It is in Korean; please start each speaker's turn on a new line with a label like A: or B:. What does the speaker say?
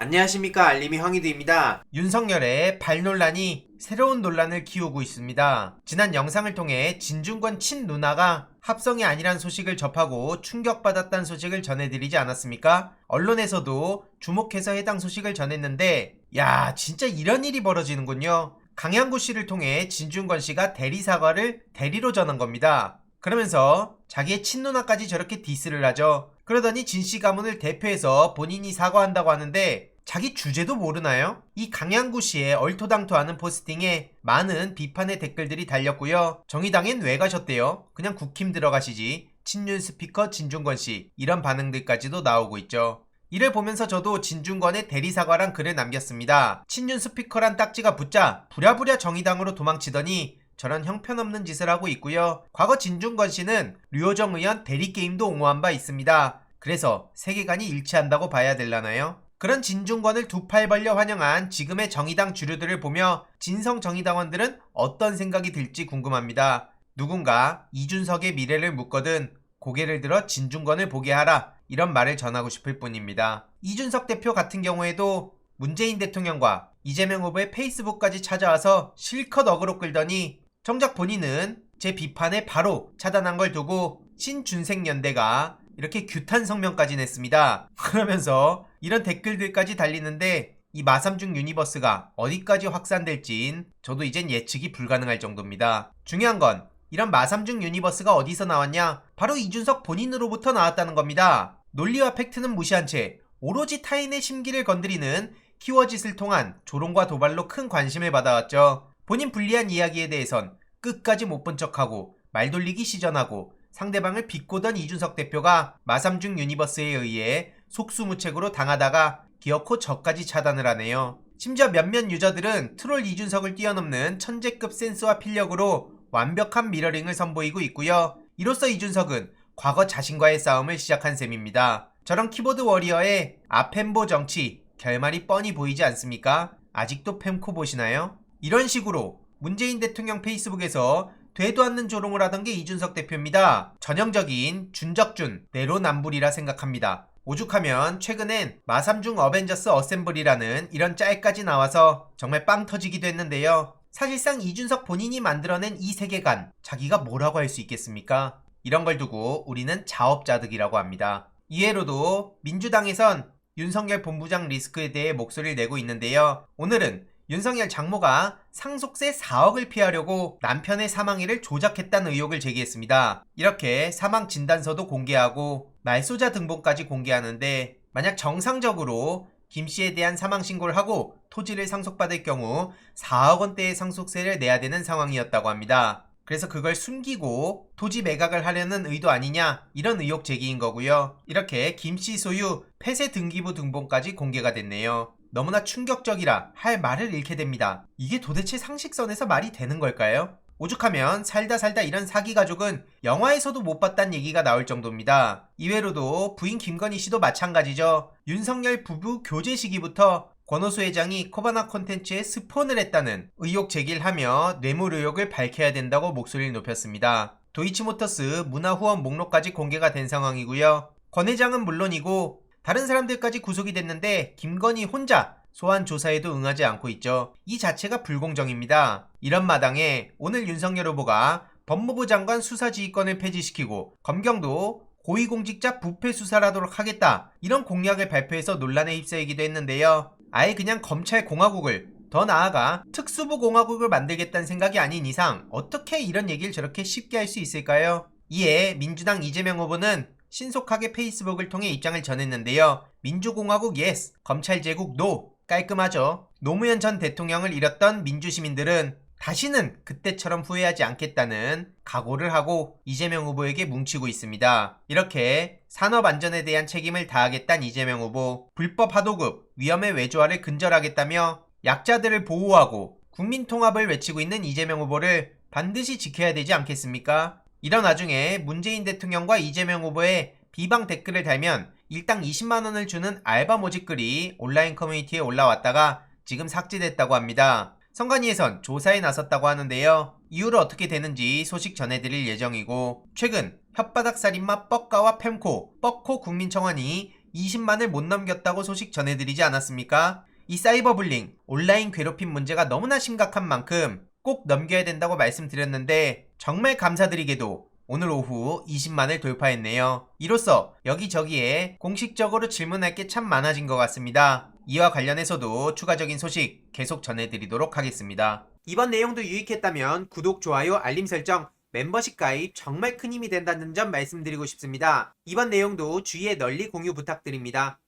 A: 안녕하십니까, 알림이 황희두입니다. 윤석열의 발논란이 새로운 논란을 키우고 있습니다. 지난 영상을 통해 진중권 친누나가 합성이 아니란 소식을 접하고 충격받았다는 소식을 전해드리지 않았습니까? 언론에서도 주목해서 해당 소식을 전했는데 야, 진짜 이런 일이 벌어지는군요. 강양구 씨를 통해 진중권 씨가 대리 사과를 대리로 전한 겁니다. 그러면서 자기의 친누나까지 저렇게 디스를 하죠. 그러더니 진씨 가문을 대표해서 본인이 사과한다고 하는데 자기 주제도 모르나요? 이 강양구 씨의 얼토당토하는 포스팅에 많은 비판의 댓글들이 달렸고요. 정의당엔 왜 가셨대요? 그냥 국힘 들어가시지. 친윤 스피커 진중권 씨, 이런 반응들까지도 나오고 있죠. 이를 보면서 저도 진중권의 대리사과란 글을 남겼습니다. 친윤 스피커란 딱지가 붙자 부랴부랴 정의당으로 도망치더니 저런 형편없는 짓을 하고 있고요. 과거 진중권 씨는 류호정 의원 대리게임도 옹호한 바 있습니다. 그래서 세계관이 일치한다고 봐야 되려나요? 그런 진중권을 두 팔 벌려 환영한 지금의 정의당 주류들을 보며 진성 정의당원들은 어떤 생각이 들지 궁금합니다. 누군가 이준석의 미래를 묻거든 고개를 들어 진중권을 보게 하라, 이런 말을 전하고 싶을 뿐입니다. 이준석 대표 같은 경우에도 문재인 대통령과 이재명 후보의 페이스북까지 찾아와서 실컷 어그로 끌더니 정작 본인은 제 비판에 바로 차단한 걸 두고 신준생연대가 이렇게 규탄 성명까지 냈습니다. 그러면서 이런 댓글들까지 달리는데 이 마삼중 유니버스가 어디까지 확산될진 저도 이젠 예측이 불가능할 정도입니다. 중요한 건 이런 마삼중 유니버스가 어디서 나왔냐? 바로 이준석 본인으로부터 나왔다는 겁니다. 논리와 팩트는 무시한 채 오로지 타인의 심기를 건드리는 키워짓을 통한 조롱과 도발로 큰 관심을 받아왔죠. 본인 불리한 이야기에 대해선 끝까지 못 본 척하고 말돌리기 시전하고 상대방을 비꼬던 이준석 대표가 마삼중 유니버스에 의해 속수무책으로 당하다가 기어코 저까지 차단을 하네요. 심지어 몇몇 유저들은 트롤 이준석을 뛰어넘는 천재급 센스와 필력으로 완벽한 미러링을 선보이고 있고요. 이로써 이준석은 과거 자신과의 싸움을 시작한 셈입니다. 저런 키보드 워리어의 아펜보 정치, 결말이 뻔히 보이지 않습니까? 아직도 펜코 보시나요? 이런 식으로 문재인 대통령 페이스북에서 되도 않는 조롱을 하던 게 이준석 대표입니다. 전형적인 준적준 내로남불이라 생각합니다. 오죽하면 최근엔 마삼중 어벤져스 어셈블이라는 이런 짤까지 나와서 정말 빵 터지기도 했는데요. 사실상 이준석 본인이 만들어낸 이 세계관, 자기가 뭐라고 할 수 있겠습니까? 이런 걸 두고 우리는 자업자득이라고 합니다. 이외로도 민주당에선 윤석열 본부장 리스크에 대해 목소리를 내고 있는데요. 오늘은 윤석열 장모가 상속세 4억을 피하려고 남편의 사망일을 조작했다는 의혹을 제기했습니다. 이렇게 사망 진단서도 공개하고 말소자 등본까지 공개하는데 만약 정상적으로 김씨에 대한 사망 신고를 하고 토지를 상속받을 경우 4억 원대의 상속세를 내야 되는 상황이었다고 합니다. 그래서 그걸 숨기고 토지 매각을 하려는 의도 아니냐, 이런 의혹 제기인 거고요. 이렇게 김씨 소유 폐쇄 등기부 등본까지 공개가 됐네요. 너무나 충격적이라 할 말을 잃게 됩니다. 이게 도대체 상식선에서 말이 되는 걸까요? 오죽하면 살다 이런 사기 가족은 영화에서도 못 봤다는 얘기가 나올 정도입니다. 이외로도 부인 김건희 씨도 마찬가지죠. 윤석열 부부 교제 시기부터 권오수 회장이 코바나 콘텐츠에 스폰을 했다는 의혹 제기를 하며 뇌물 의혹을 밝혀야 된다고 목소리를 높였습니다. 도이치모터스 문화후원 목록까지 공개가 된 상황이고요. 권 회장은 물론이고 다른 사람들까지 구속이 됐는데 김건희 혼자 소환 조사에도 응하지 않고 있죠. 이 자체가 불공정입니다. 이런 마당에 오늘 윤석열 후보가 법무부 장관 수사지휘권을 폐지시키고 검경도 고위공직자 부패 수사를 하도록 하겠다, 이런 공약을 발표해서 논란에 휩싸이기도 했는데요. 아예 그냥 검찰공화국을, 더 나아가 특수부공화국을 만들겠다는 생각이 아닌 이상 어떻게 이런 얘기를 저렇게 쉽게 할 수 있을까요? 이에 민주당 이재명 후보는 신속하게 페이스북을 통해 입장을 전했는데요. 민주공화국 예스, 검찰제국 노, 깔끔하죠. 노무현 전 대통령을 잃었던 민주시민들은 다시는 그때처럼 후회하지 않겠다는 각오를 하고 이재명 후보에게 뭉치고 있습니다. 이렇게 산업안전에 대한 책임을 다하겠다는 이재명 후보, 불법 하도급, 위험의 외조화를 근절하겠다며 약자들을 보호하고 국민통합을 외치고 있는 이재명 후보를 반드시 지켜야 되지 않겠습니까? 이런 와중에 문재인 대통령과 이재명 후보의 비방 댓글을 달면 일당 20만원을 주는 알바 모집 글이 온라인 커뮤니티에 올라왔다가 지금 삭제됐다고 합니다. 선관위에선 조사에 나섰다고 하는데요. 이후로 어떻게 되는지 소식 전해드릴 예정이고, 최근 혓바닥 살인마 뻑가와 펜코, 뻑코 국민청원이 20만을 못 넘겼다고 소식 전해드리지 않았습니까? 이 사이버불링, 온라인 괴롭힘 문제가 너무나 심각한 만큼 꼭 넘겨야 된다고 말씀드렸는데 정말 감사드리게도 오늘 오후 20만을 돌파했네요. 이로써 여기저기에 공식적으로 질문할 게 참 많아진 것 같습니다. 이와 관련해서도 추가적인 소식 계속 전해드리도록 하겠습니다. 이번 내용도 유익했다면 구독, 좋아요, 알림 설정, 멤버십 가입 정말 큰 힘이 된다는 점 말씀드리고 싶습니다. 이번 내용도 주위에 널리 공유 부탁드립니다.